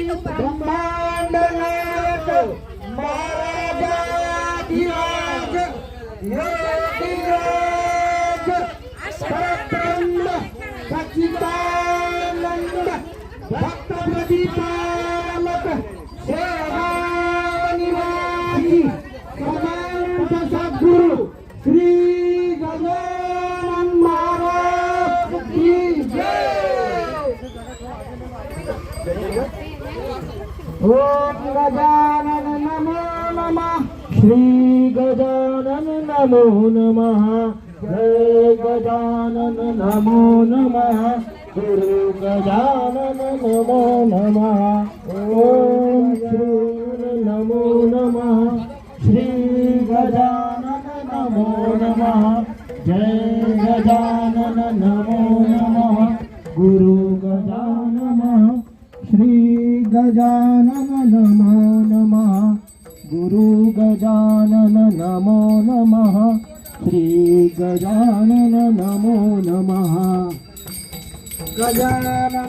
ब्रह्मांड नायक महाराजाधिराज योगीराज परब्रह्म सच्चिदानंद भक्त प्रतिपालक सेवानिवासी समर्थ सद्गुरु श्री गजानन महाराज की जय। ओम गजानन नमो नमः। श्री गजानन नमो नमः। जय गजानन नमो नमः। गुरु गजानन नमो नमः। ओम श्री नमो नमः। श्री गजानन नमो नमः। जय गजानन नमो नमः। गुरु गजानन श्री गजानन नमो नमः। गुरु गजानन नमो नमः। श्री गजानन नमो नमः। गजानन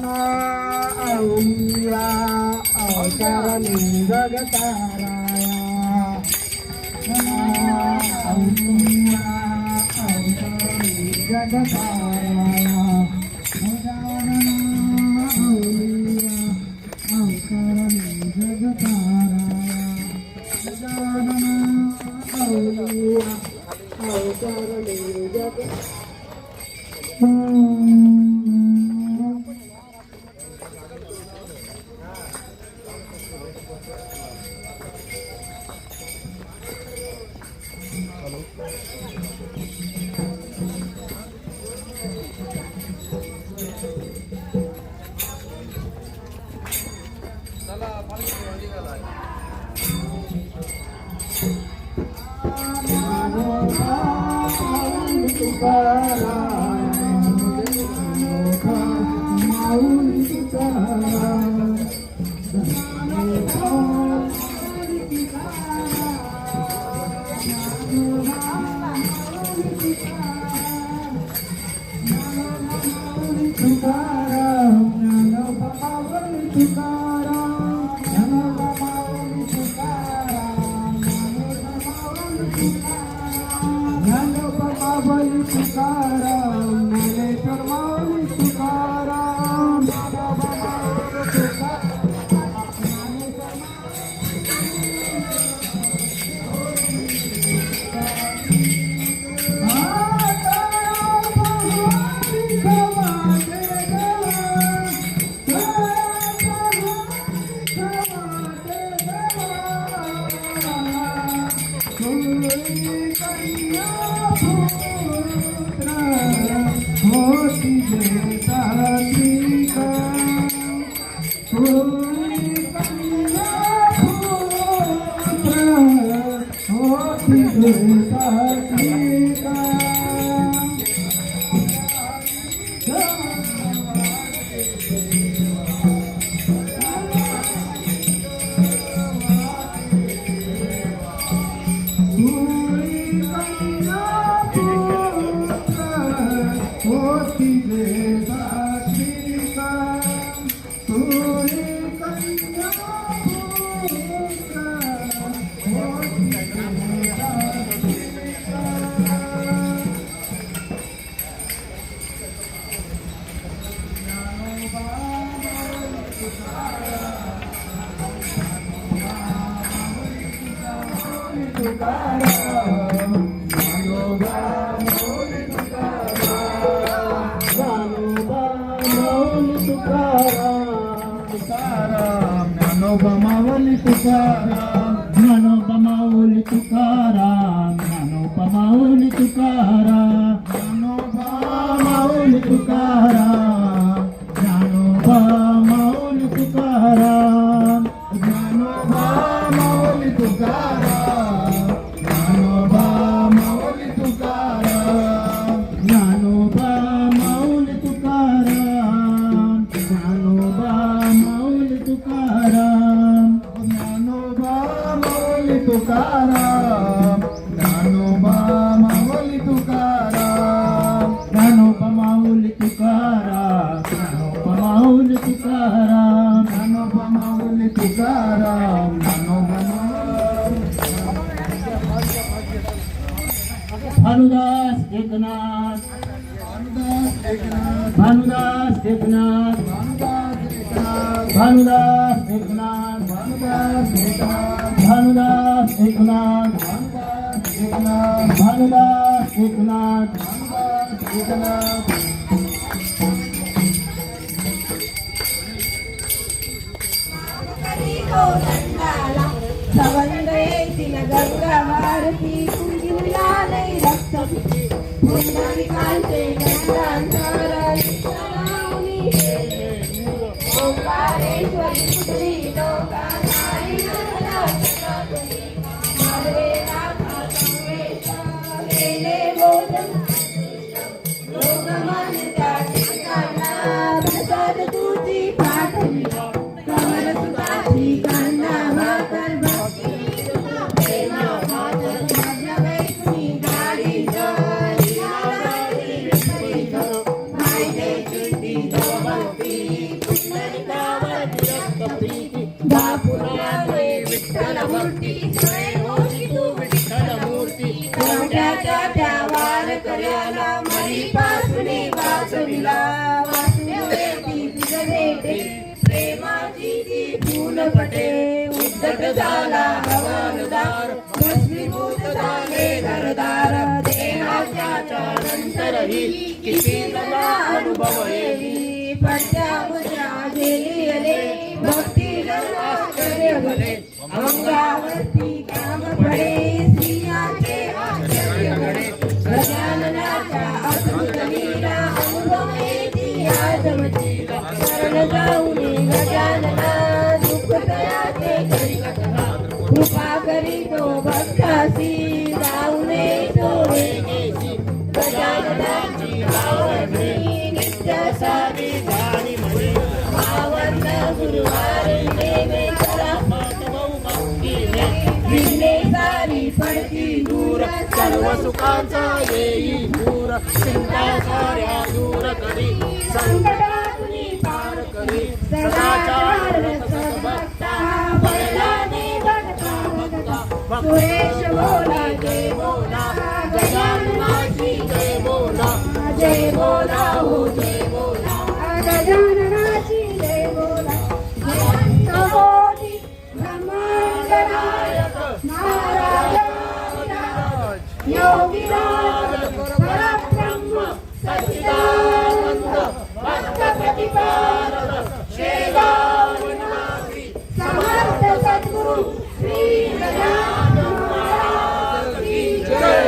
औला अवतारणी जगताराया औला अवतारणी जगताराया गजानन औला अवतारणी जगताराया गजानन औला अवतारणी ज्ञानोबा माऊली तुकाराम, ज्ञानोबा माऊली तुकाराम, ज्ञानोबा माऊली तुकाराम, ज्ञानोबा माऊली तुकाराम, ज्ञानोबा माऊली तुकाराम, ज्ञानोबा माऊली तुकाराम, ज्ञानोबा माऊली तुकाराम, ज्ञानोबा माऊली तुकाराम, ज्ञानोबा माऊली तुकाराम, ज्ञानोबा माऊली तुकाराम, ज्ञानोबा माऊली तुकाराम, ज्ञानोबा माऊली तुकाराम, ज्ञानोबा माऊली तुकाराम, ज्ञानोबा माऊली तुकाराम ज्ञानोबा भानुदास एकनाथ भानुदास एकनाथ भानुदास एकनाथ भानुदास एकनाथ भानुदास एकनाथ सवंदयेतील गंगा भारती कुंजिलालय रक्त पुंडलिकांचे गंगांतरावणी ओंकारेश्वरी पुत्री लोकानाई माधवे राधा संवेले बोधन लोकमान्यता ठिकाणा प्रसाद तुझी पाठवी कमल सुताची कांदा भाकर भक्ती प्रेमा भाकर माझ्या वैष्णी गाडी मूर्ती वार कर्याला मरी पासुनी वासविला वासुदेवी तुझ भेटे प्रेमाची ती फूल पटे उद्धट झाला हवालदार भस्मीभूत झाले घरदार देहाच्या नंतरही किती जगा अनुभव येई पट्ट्यामुद्रा झेलियले भक्ती आश्चर्य भले अंगावरती काम पडे स्त्रियाचे आश्चर्य घडे गजाननाच्या अद्भुत लीला अनुभव येती आजमची शरण जाऊनी गजानना दुःख तयाचे करी कथा कृपा करी तो भक्तासी जाऊने तो वेगेसी गजाननाची आवडली नित्य सारी झाली म्हणे आवडन गुरुवारी देवे करा विघ्ने सारी पडती दूर सर्व सुखांचा येई दूर चिंता साऱ्या दूर करी संकटातून पार करी सदाचार सद्भक्ता बळलाने भक्ता भक्ता सुरेश बोला जय बोला गजाननाची जय बोला हो जय बोला गजाननाची जय बोला जयंत होती ब्रह्मांडनायक नारायण योगीराज परब्रह्म सच्चिदानंद भक्त प्रतिपादक शेगावनाथी समर्थ सद्गुरु श्री गजानन महाराज की जय.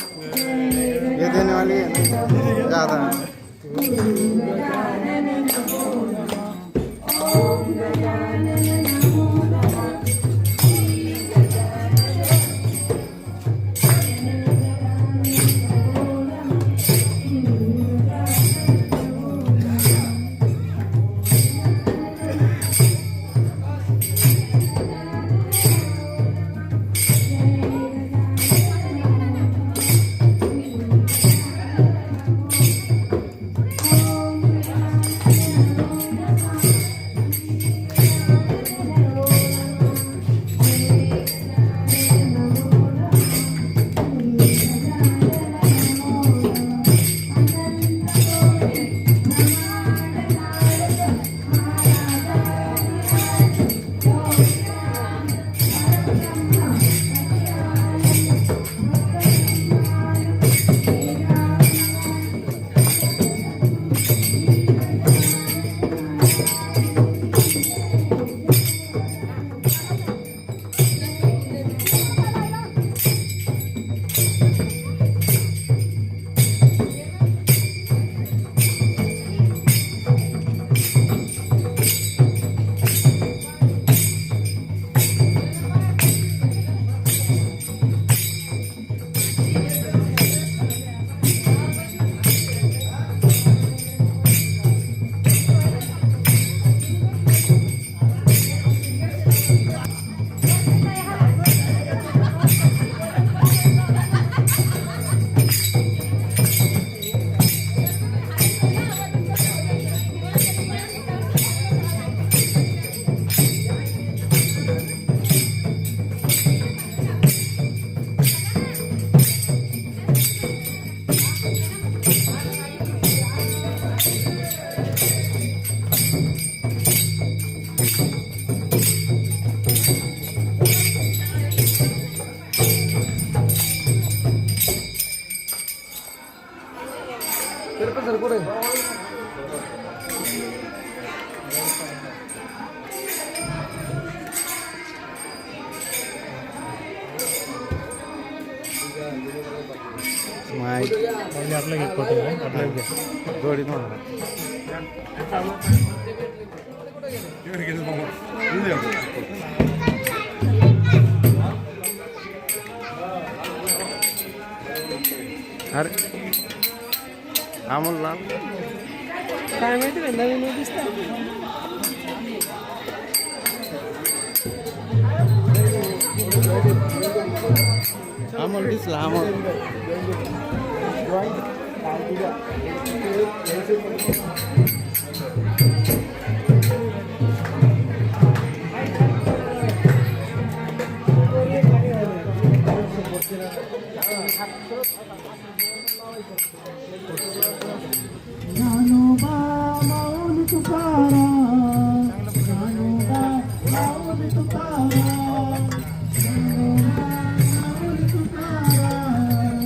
ये देने वाली है ज़्यादा माहिती पहिले आपला घेत फोटो आपल्याला घ्या जोडीत म्हणा अरे अमोल लाल काय माहिती नाही नवीन दिसतं अमोल दिसला अमोल ज्ञानोबा माऊली तुकाराम ज्ञानोबा माऊली तुकाराम ज्ञानोबा माऊली तुकाराम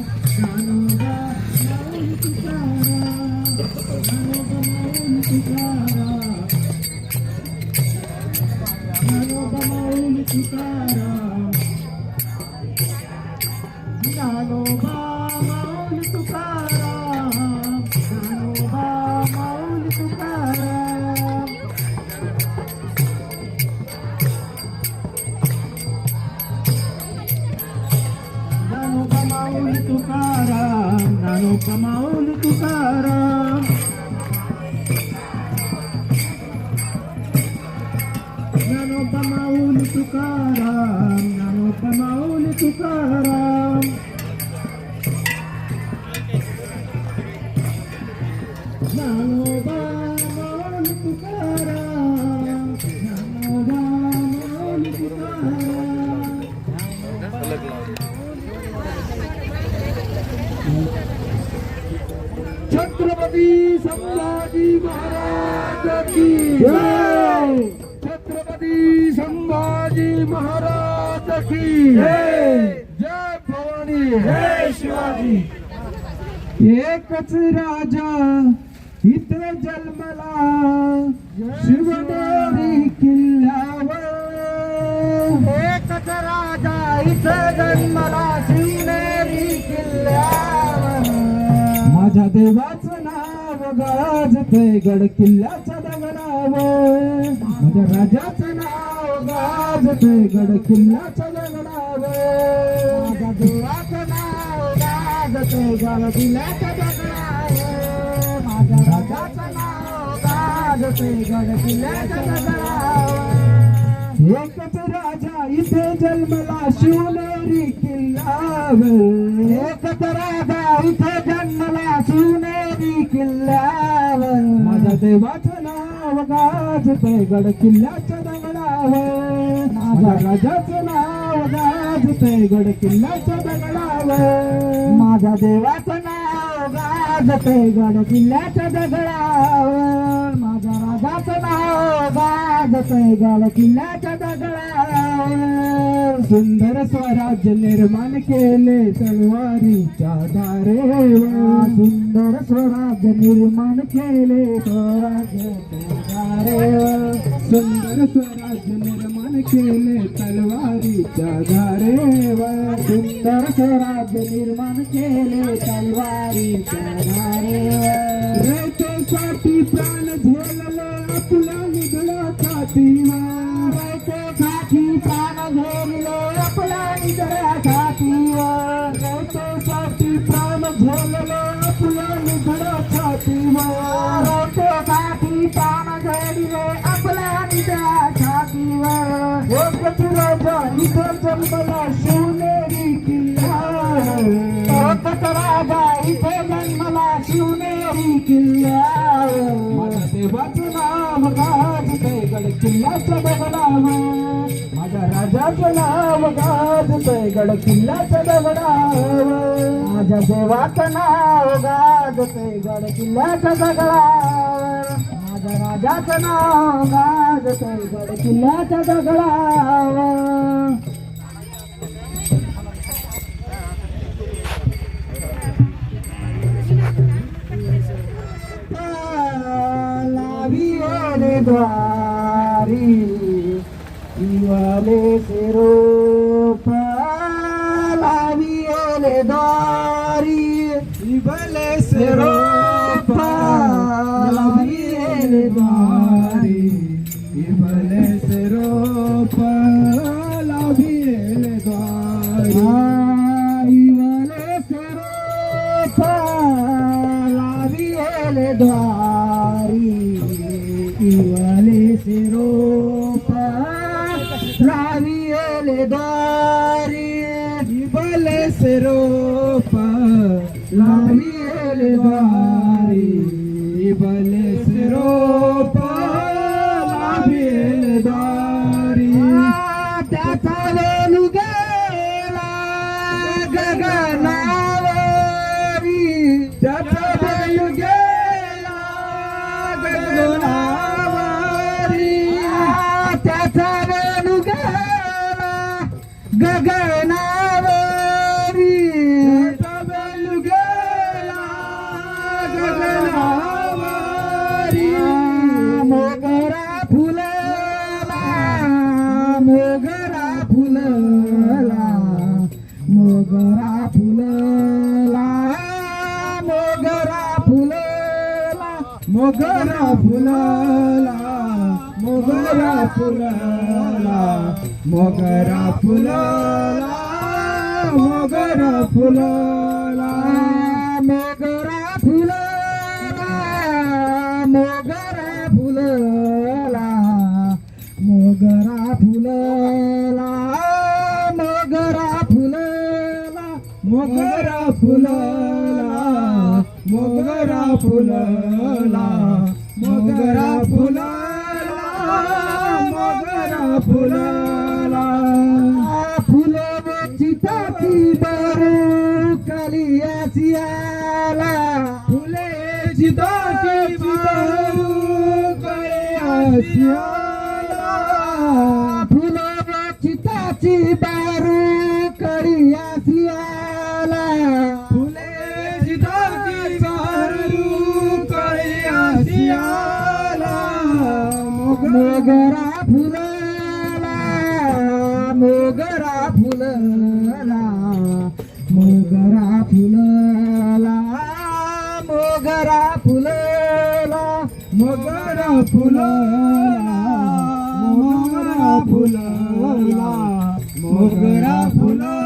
ज्ञानोबा माऊली तुकाराम ज्ञानोबा माऊली तुकाराम ज्ञानोबा माऊली तुकाराम ज्ञानोबा माऊली तुकाराम ज्ञानोबा माऊली तुकाराम ज्ञानोबा माऊली तुकाराम ज्ञानोबा माऊली तुकाराम ज्ञानोबा माऊली तुकाराम ज्ञानोबा माऊली तुकाराम ज्ञानोबा माऊली तुकाराम ज्ञानोबा माऊली तुकाराम छत्रपती संभाजी महाराज की जय छत्रपती संभाजी महाराज की जय भवानी जय शिवाजी एकच राजा इथे जन्मला शिवनेरी किल्ल्यावर एकच राजा इथे जन्मला शिवनेरी किल्ल्यावर माझ्या देवाचं नाव गाजते गड किल्ल्याच्या दगडावर माझ्या राजाचं नाव गाजते गड किल्ल्याच्या दगडावर माझ्या देवाचं नाव गाजते गड किल्ल्याच्या दगडावर माझ्या राजाचं नाव गाजते गड किल्ल्याच्या दगडावर एकच राजा इथे जन्मला शिवनेरी किल्ल्यावर एकच राजा इथे जन्मला शिवनेरी किल्ल्यावर माझ्या देवाचं नाव गाजते गड किल्ल्याच्या दगडावर माझ्या राजाचं नाव गाजते गड किल्ल्याच्या दगडावर माझ्या देवाचं नाव गाजते गड किल्ल्याच्या दगडावर माझ्या राजाचं नाव गाजते गड किल्ल्याच्या दगडावर सुंदर स्वराज्य निर्माण केले तलवारीच्या धारेवर सुंदर स्वराज्य निर्माण केले स्वराज्याच्या धारेवर सुंदर स्वराज्य निर्माण केले तलवारीच्या धारेवर सुंदर स्वराज्य निर्माण केले तलवारीच्या धारेवर रयतेसाठी प्राण झेलले आपला निधडा छातीवर रयतेसाठी प्राण झेलले आपला निधडा छातीवर रयतेसाठी प्राण झेलले आपला निधडा छातीवर रयतेसाठी प्राण झेलले आपला निधडा छातीवर एकच राजा इथे जन्मला शिवनेरी किल्ल्यावर एकच राजा इथे जन्मला शिवनेरी किल्ल्यावर माझ्या देवाचं नाव गाजते गड किल्ल्याच्या दगडावर माझ्या राजाचं नाव गाजते गड किल्ल्याच्या दगडावर माझ्या देवाचं नाव गाजते गड किल्ल्याच्या दगडावर माझ्या राजाचं नाव गाजते गड किल्ल्याच्या दगडावर लावी रे द्वार द्वारी इवाले से रोप लाविले द्वारी इवाले से रोप लाविले द्वारी इवाले से रोप लाविले द्वारी इवाले से रोप लाविले द्वारी इवाले से रोप लाविले द्वारी इवाले से रोप लाविले द्वारी इवाले से रोप लाविले द्वारी त्याचा वेलू गेला गगनावरी त्याचा वेलू गेला गगनावरी त्याचा वेलू गेला गगनावरी त्याचा वेलू गेला गगनावरी मोगरा फुलला मोगरा फुलला मोगरा फुलला मोगरा फुलला मोगरा फुलला मोगरा फुलला मोगरा फुलला मोगरा फुलला मोगरा फुलला मोगरा फुलला मोगरा फुलला मोगरा फुलला मोगरा फुलला मोगरा फुलला मोगरा फुलला मोगरा फुलला फुलं चिताची बारू कालियाची आला फुले चिताची बारू कालियाची आला फुलं चिताची बारू कालियाची आला फुले चिताची बारू कालियाची आला मोगरा फुलला मोगरा फुलला मोगरा फुलला मोगरा फुलला मोगरा फुलला मोगरा फुलला मोगरा फुलला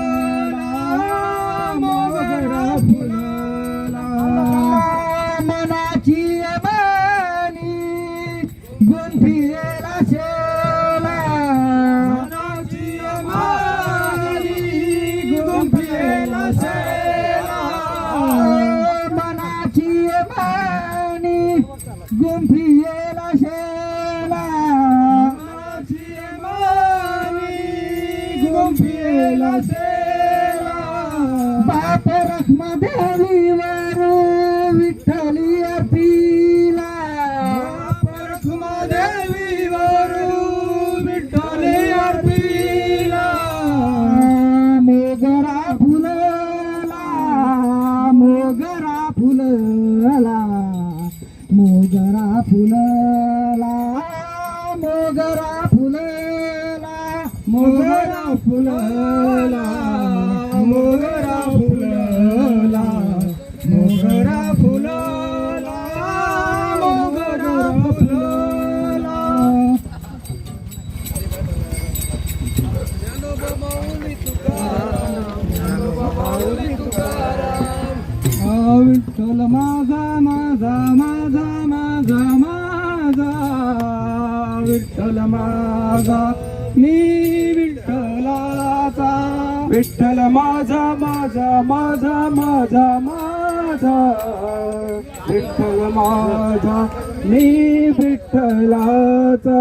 मोगरा फुलला मनाची बाणी गुंफिला शेला मनाची बाणी गुंफिला शेला मनाची बाणी गुंफिला शेला मनाची बाणी गुंफिला शेला बाप रखमा देवीवर विठ्ठली अर्पीला बाप रखमा देवीवर विठ्ठली अर्पीला मोगरा फुलला मोगरा फुलला मोगरा फुलला मोगरा फुलला मोगरा फुलला मोगरा फुलला मोगरा फुलला मोगरा फुलला विठ्ठल माझा माझा माझा माझा माझा विठ्ठल माझा मी विठ्ठलाचा विठ्ठल माझा माझा माझा माझा माझा विठ्ठल माझा मी विठ्ठलाचा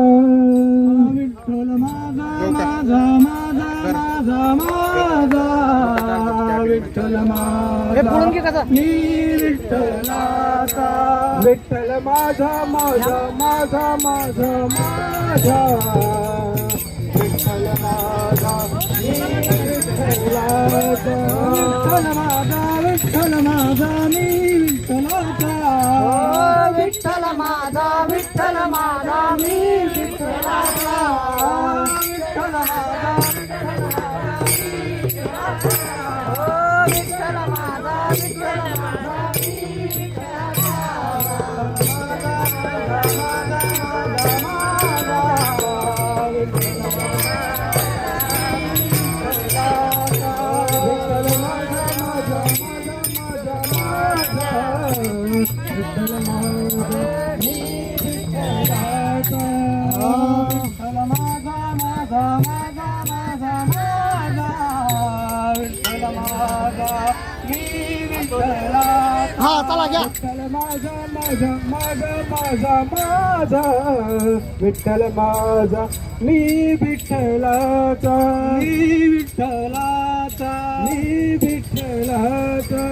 विठ्ठल माझा माझा माझा माझा माझा विठ्ठल माझा मी विठ्ठलाचा विठ्ठल माझा माझा माझा माझा माझा विठ्ठल माझा मी विठ्ठलाचा विठ्ठल माझा विठ्ठल माझा मी विठ्ठलाचा विठ्ठल माझा मी विठ्ठलाचा विठ्ठल माझा मी विठ्ठलाचा हा चला घ्या विठ्ठल माझा माझा माझा माझा माझा विठ्ठल माझा मी विठ्ठलाचा मी विठ्ठलाचा मी विठ्ठलाचा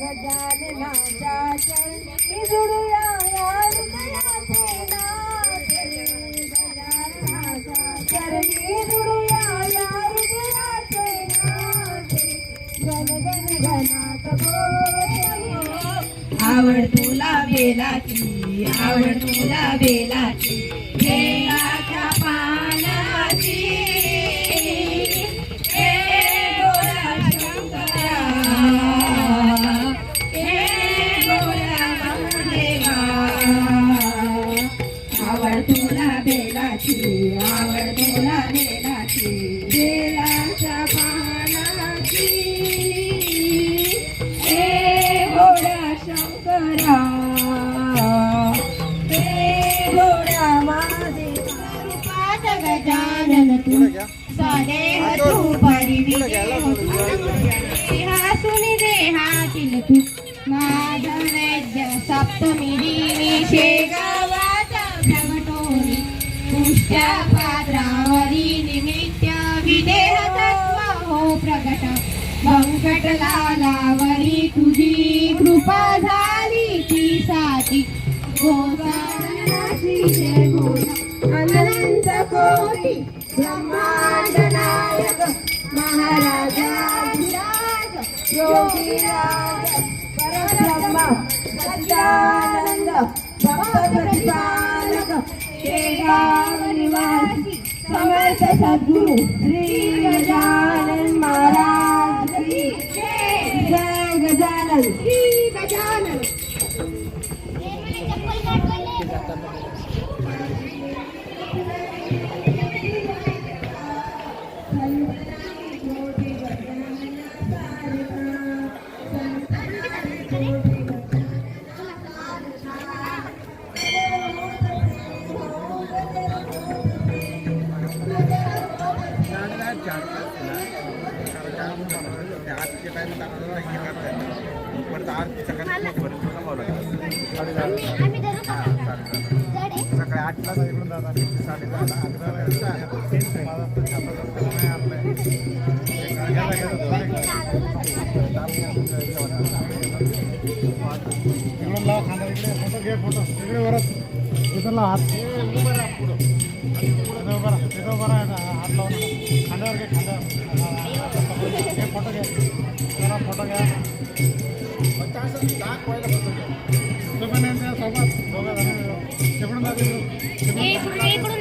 गजाननाच्या चरणी जुडूया या हृदयाचे नाते. गजाननाच्या चरणी जुडूया या हृदयाचे नाते. गण गण गणात बोले. आवड तुला बेलाची आवड तुला बेलाची बेलाच्या पानाची हे गोरा शंकरा हे गोरा महादेवा आवड तुला बेलाची आवड तुला बेलाची बेलाच्या पानाची हे गोरा शंकरा हे गोरा महादेवा रूपात गजानन तू सदेह तू परिविहासुनी देहातील तू माझा वैद्य सप्तमी दिनी शेगावाचा प्रगटोनी पुष्या पात्रावरी निमित्त विदेह तत्व हो प्रगट व्यंकटलालावरी तुझी कृपा झाली ती साची गोसानाची जय गोसा अनंत कोटी ब्रह्मांड नायक महाराजाधिराज योगीराज परब्रह्म सच्चिदानंद भक्त प्रतिपालक शेगाव निवासी समर्थ सद्गुरु श्री गजानन महाराज की जय. जय गजानन श्री गजानन. सकाळी 8ला इकडून जातात 4:30 लावा खांदा इकडे फोटो घे फोटो इकडे वरच इथं लावा हात तिथं बरा हात लावून खांद्यावर घे खांद्यावर घे फोटो घे जरा फोटो घ्या सोबत दोघं जण तिकडून जाते इकडून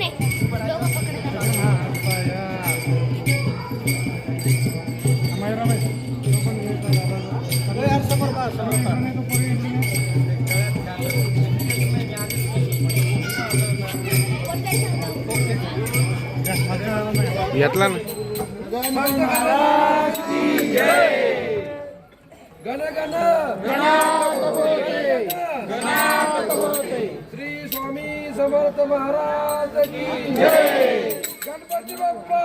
घेतला ना गण गण गणात बोलते श्री स्वामी समर्थ महाराज की जय. गणपती बाप्पा